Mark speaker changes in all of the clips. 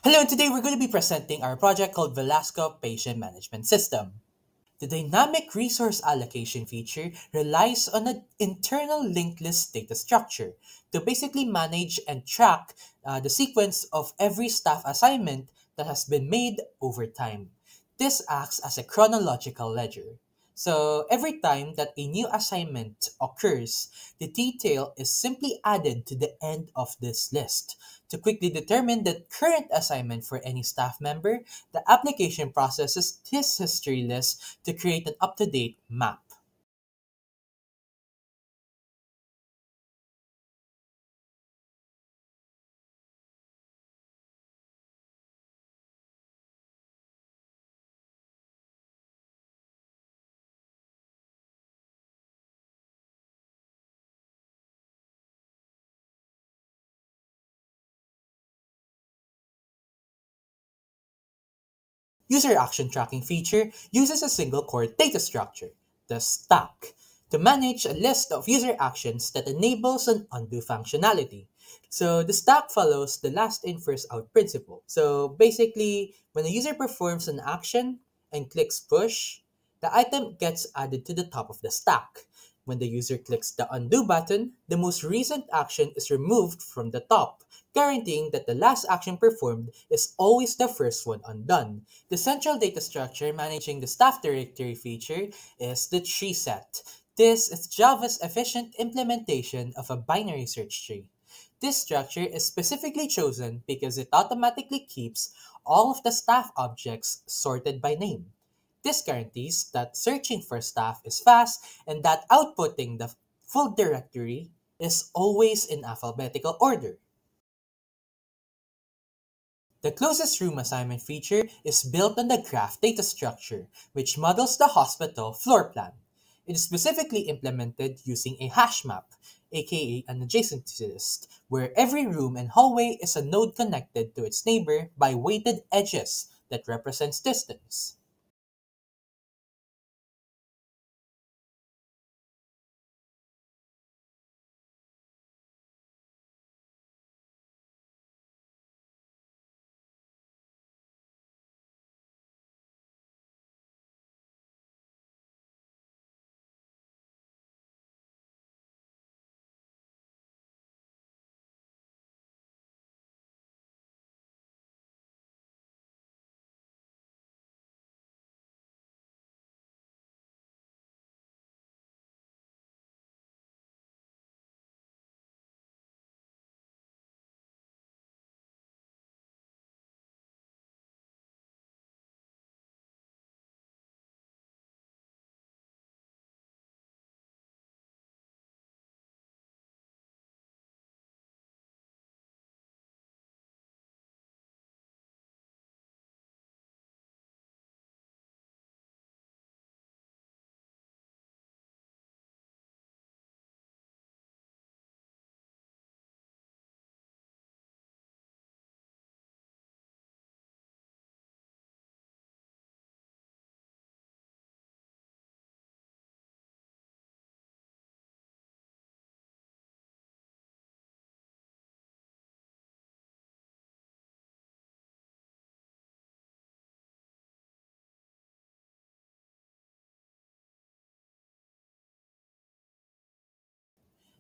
Speaker 1: Hello, and today we're going to be presenting our project called Velasco Patient Management System. The dynamic resource allocation feature relies on an internal linked list data structure to basically manage and track the sequence of every staff assignment that has been made over time. This acts as a chronological ledger. So every time that a new assignment occurs, the detail is simply added to the end of this list. To quickly determine the current assignment for any staff member, the application processes this history list to create an up to date map. User action tracking feature uses a single core data structure, the stack, to manage a list of user actions that enables an undo functionality. So the stack follows the last in first out principle. So basically, when a user performs an action and clicks push, the item gets added to the top of the stack. When the user clicks the undo button, the most recent action is removed from the top, guaranteeing that the last action performed is always the first one undone. The central data structure managing the staff directory feature is the tree set. This is Java's efficient implementation of a binary search tree. This structure is specifically chosen because it automatically keeps all of the staff objects sorted by name. This guarantees that searching for staff is fast and that outputting the full directory is always in alphabetical order. The closest room assignment feature is built on the graph data structure, which models the hospital floor plan. It is specifically implemented using a hash map, aka an adjacency list, where every room and hallway is a node connected to its neighbor by weighted edges that represents distance.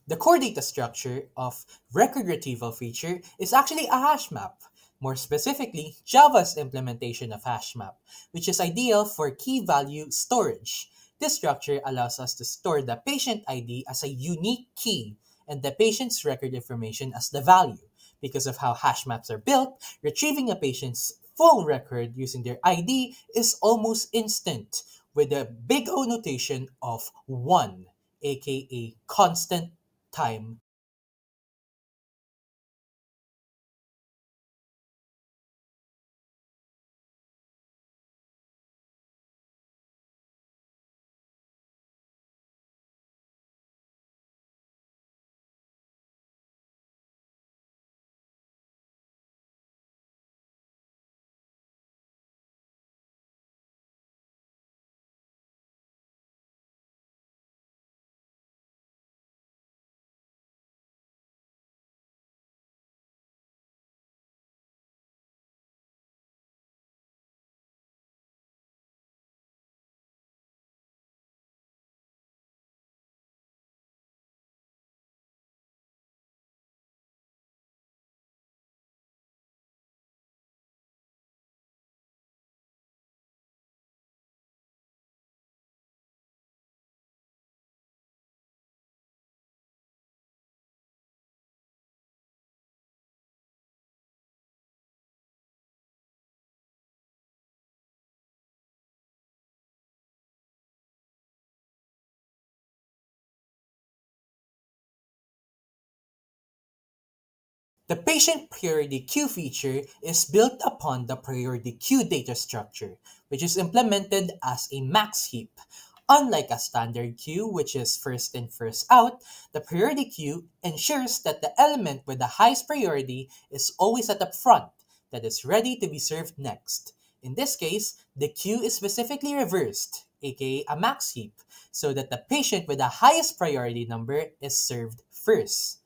Speaker 1: The core data structure of record retrieval feature is actually a hash map. More specifically, Java's implementation of hash map, which is ideal for key value storage. This structure allows us to store the patient ID as a unique key and the patient's record information as the value. Because of how hash maps are built, retrieving a patient's full record using their ID is almost instant with a big O notation of 1, aka constant time. The patient priority queue feature is built upon the priority queue data structure, which is implemented as a max heap. Unlike a standard queue, which is first in, first out, the priority queue ensures that the element with the highest priority is always at the front, that is ready to be served next. In this case, the queue is specifically reversed, aka a max heap, so that the patient with the highest priority number is served first.